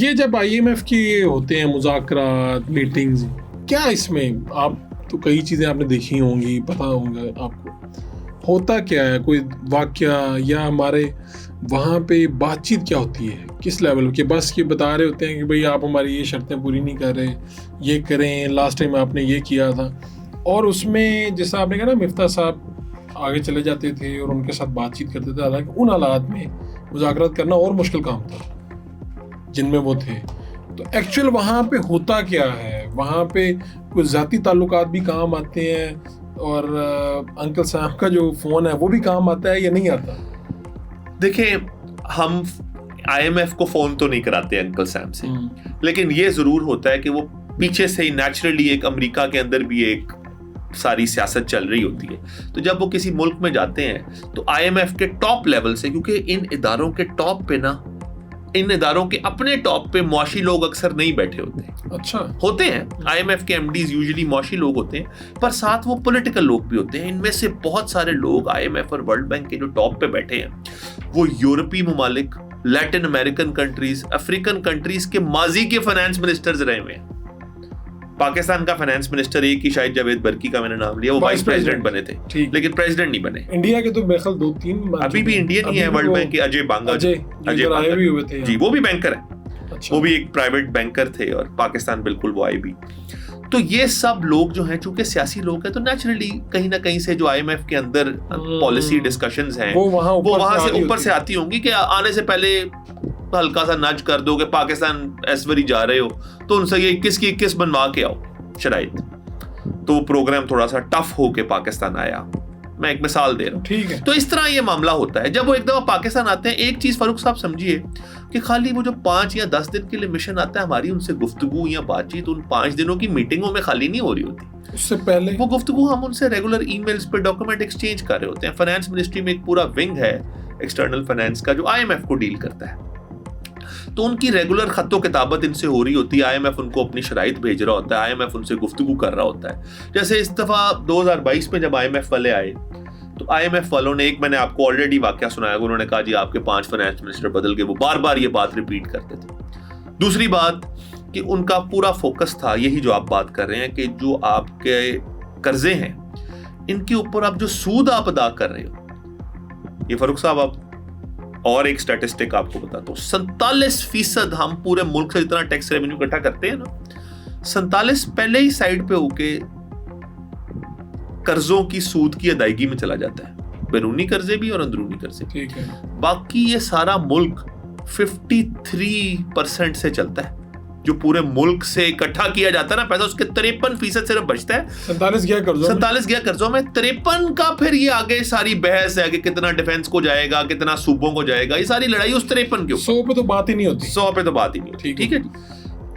ये जब IMF की होते हैं मुज़ाकरात, मीटिंग्स, क्या इसमें आप तो कई चीज़ें आपने देखी होंगी, पता होंगे आपको, होता क्या है? कोई वाक़या या हमारे वहाँ पे बातचीत क्या होती है, किस लेवल के? बस ये बता रहे होते हैं कि भाई आप हमारी ये शर्तें पूरी नहीं कर रहे, ये करें, लास्ट टाइम आपने ये किया था, और उसमें जैसा आपने कहा ना मिफ्ता साहब आगे चले जाते थे और उनके साथ बातचीत करते थे, हालांकि उन हालात में मुज़ाकरात करना और मुश्किल काम था जिनमें वो थे। तो एक्चुअल वहाँ पे होता क्या है? वहाँ पे कुछ ज़ाती ताल्लुकात भी काम आते हैं और अंकल साहब का जो फ़ोन है वो भी काम आता है या नहीं आता? देखिए, हम IMF को फ़ोन तो नहीं कराते अंकल साहब से, लेकिन ये ज़रूर होता है कि वो पीछे से ही नेचुरली एक अमेरिका के अंदर भी एक सारी सियासत चल रही होती है। तो जब वो किसी मुल्क में जाते हैं तो IMF के टॉप लेवल से, क्योंकि इन इदारों के टॉप पे ना, इन इदारों के अपने टॉप पे मुआशी लोग अक्सर नहीं बैठे होते। अच्छा, होते हैं IMF के MDs यूजुअली मुआशी लोग होते हैं, पर साथ वो पॉलिटिकल लोग भी होते हैं। इनमें से बहुत सारे लोग IMF और वर्ल्ड बैंक के जो टॉप पे बैठे हैं वो यूरोपीय ममालिक, Latin American countries, African countries के माजी के फाइनेंस मिनिस्टर्स रहे हुए हैं। पाकिस्तान का फाइनेंस मिनिस्टर एक ही, शायद जावेद बरकी का मैंने नाम लिया, वो वाइस प्रेसिडेंट बने थे, लेकिन प्रेसिडेंट नहीं बने। इंडिया के तो मेरे ख्याल 2-3 अभी भी इंडियन ही है वर्ल्ड बैंक के, अजय बांगा, अजय भी हुए थे जी, वो भी बैंकर है। अच्छा। वो भी एक प्राइवेट बैंकर थे और पाकिस्तान बिल्कुल वो आए भी। तो ये सब लोग जो हैं, चूंकि सियासी लोग हैं, तो नेचुरली कहीं ना कहीं से जो IMF के अंदर पॉलिसी डिस्कशंस हैं वो वहां से ऊपर से आती होंगी कि आने से पहले हल्का सा नज कर दो कि पाकिस्तान ऐश्वरी जा रहे हो तो उनसे ये 21 की 21 बनवा के आओ शराइत। तो वो प्रोग्राम थोड़ा सा टफ हो के पाकिस्तान आया। मैं एक मिसाल दे रहा हूँ, ठीक है। तो इस तरह ये मामला होता है। जब वो एक दफा पाकिस्तान आते हैं, एक चीज फारूक साहब समझिए कि खाली वो जो 5 या 10 दिन के लिए मिशन आता है, हमारी उनसे गुफ्तगू या बातचीत उन 5 दिनों की मीटिंगों में खाली नहीं हो रही होती। उससे पहले वो गुफ्तगू हम उनसे रेगुलर ईमेल्स पे डॉक्यूमेंट एक्सचेंज कर रहे होते हैं। फाइनेंस मिनिस्ट्री में एक पूरा विंग है एक्सटर्नल फाइनेंस का जो IMF को डील करता है, तो उनकी रेगुलर खत्तो किताबत इनसे हो रही होती है। IMF उनको अपनी शराइत भेज रहा होता है, IMF उनसे गुफ्तगू कर रहा होता है। जैसे इस दफा 2022 में जब IMF वाले आए तो IMF वालों ने, एक मैंने आपको ऑलरेडी वाकया सुनाया, उन्होंने कहा जी आपके 5 फाइनेंस मिनिस्टर बदल गए। वो बार बार ये बात रिपीट करते थे। दूसरी बात कि उनका पूरा फोकस था यही जो आप बात कर रहे हैं कि जो आपके कर्जे हैं इनके ऊपर आप जो सूद आप अदा कर रहे हो। ये फारूक साहब, आप और एक स्टैटिस्टिक आपको बताता हूँ, 47% हम पूरे मुल्क से जितना टैक्स रेवेन्यू इकट्ठा करते हैं ना, 47 पहले ही साइड पे होके कर्जों की सूद की अदायगी में चला जाता है, बैरूनी कर्जे भी और अंदरूनी कर्जे। ठीक है। बाकी ये सारा मुल्क 53% से चलता है। जो पूरे मुल्क से इकट्ठा किया जाता है ना पैसा, उसके 53% सिर्फ बचता है। 47 गया कर्जों में 53 का फिर ये आगे सारी बहस है कि कितना डिफेंस को जाएगा, कितना सूबों को जाएगा, ये सारी लड़ाई उस 53 के ऊपर। 100 पे तो बात ही नहीं होती। 100 पे तो बात ही नहीं होती। ठीक है।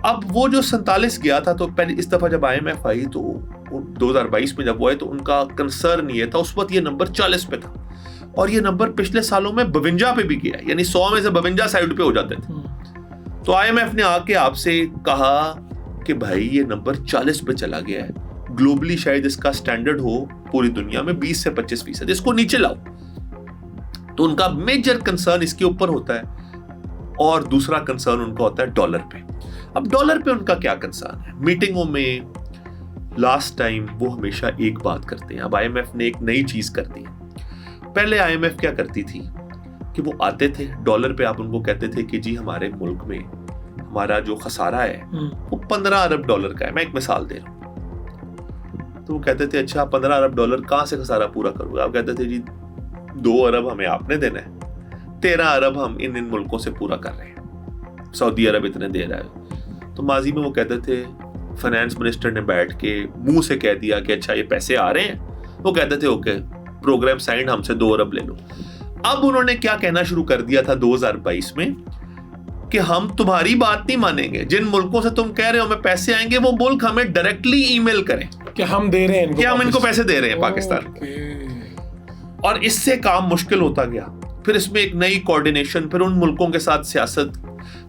अब वो जो 47 गया था, तो पहले इस दफा जब IMF आई तो 2022 में जब वो आए तो उनका कंसर्न ये था, उस वक्त ये नंबर 40 पे था और ये नंबर पिछले सालों में 52 पे भी गया, यानी 100 में से 52 साइड पे हो जाते थे। तो IMF ने आके आपसे कहा कि भाई ये नंबर 40 पे चला गया है, ग्लोबली शायद इसका स्टैंडर्ड हो पूरी दुनिया में 20 से 25%, इसको नीचे लाओ। तो उनका मेजर कंसर्न इसके ऊपर होता है और दूसरा कंसर्न उनका होता है डॉलर पे। अब डॉलर पे उनका क्या कंसर्न है? मीटिंगों में लास्ट टाइम वो हमेशा एक बात करते हैं, अब IMF ने एक नई चीज कर दी है। पहले IMF क्या करती थी कि वो आते थे डॉलर पे, आप उनको कहते थे कि जी हमारे मुल्क में हमारा जो खसारा है वो 15 अरब डॉलर का है। मैं एक मिसाल दे रहा हूँ। तो वो कहते थे अच्छा 15 अरब डॉलर कहाँ से खसारा पूरा करोगे? आप कहते थे जी 2 अरब हमें आपने देना है, 13 अरब हम इन मुल्कों से पूरा कर रहे हैं, सऊदी अरब इतने दे रहा है। तो माजी में वो कहते थे, फाइनेंस मिनिस्टर ने बैठ के मुंह से कह दिया कि अच्छा ये पैसे आ रहे हैं, वो कहते थे ओके प्रोग्राम साइंड, हमसे 2 अरब ले लो। अब उन्होंने क्या कहना शुरू कर दिया था 2022 में कि हम तुम्हारी बात नहीं मानेंगे, जिन मुल्कों से तुम कह रहे हो हमें पैसे आएंगे वो मुल्क हमें डायरेक्टली ईमेल करें कि हम दे रहे हैं, कि हम इनको पैसे दे रहे हैं पाकिस्तान। और इससे काम मुश्किल होता गया। फिर इसमें एक नई कोऑर्डिनेशन, फिर उन मुल्कों के साथ सियासत,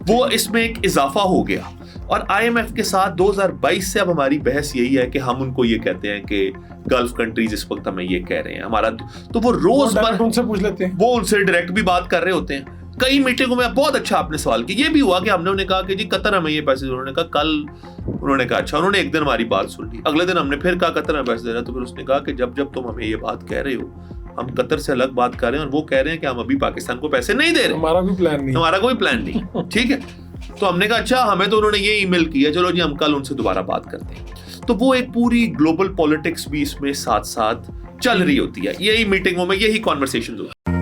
वो इसमें एक इजाफा हो गया। और IMF के साथ 2022 से अब हमारी बहस यही है कि हम उनको ये कहते हैं कि गल्फ कंट्रीज इस वक्त हमें ये कह रहे हैं हमारा, तो वो रोज उनसे पूछ लेते हैं, वो उनसे डायरेक्ट भी बात कर रहे होते हैं। कई मीटिंगों में बहुत अच्छा आपने सवाल किया, ये भी हुआ कि हमने उन्हें कहा कि जी कतर हमें ये पैसे, उन्होंने कहा कल, उन्होंने कहा अच्छा, उन्होंने एक दिन हमारी बात सुन ली, अगले दिन हमने फिर कहा कतर हमें पैसे दे रहा है, तो फिर उसने कहा कि जब जब तुम हमें ये बात कह रहे हो, हम कतर से अलग बात कर रहे हैं और वो कह रहे हैं कि हम अभी पाकिस्तान को पैसे नहीं दे रहे, हमारा कोई प्लान नहीं, हमारा कोई प्लान नहीं, ठीक है। तो हमने कहा अच्छा, हमें तो उन्होंने ये ईमेल किया, चलो जी हम कल उनसे दोबारा बात करते हैं। तो वो एक पूरी ग्लोबल पॉलिटिक्स भी इसमें साथ साथ चल रही होती है, यही मीटिंगों में यही कॉन्वर्सेशन होती है।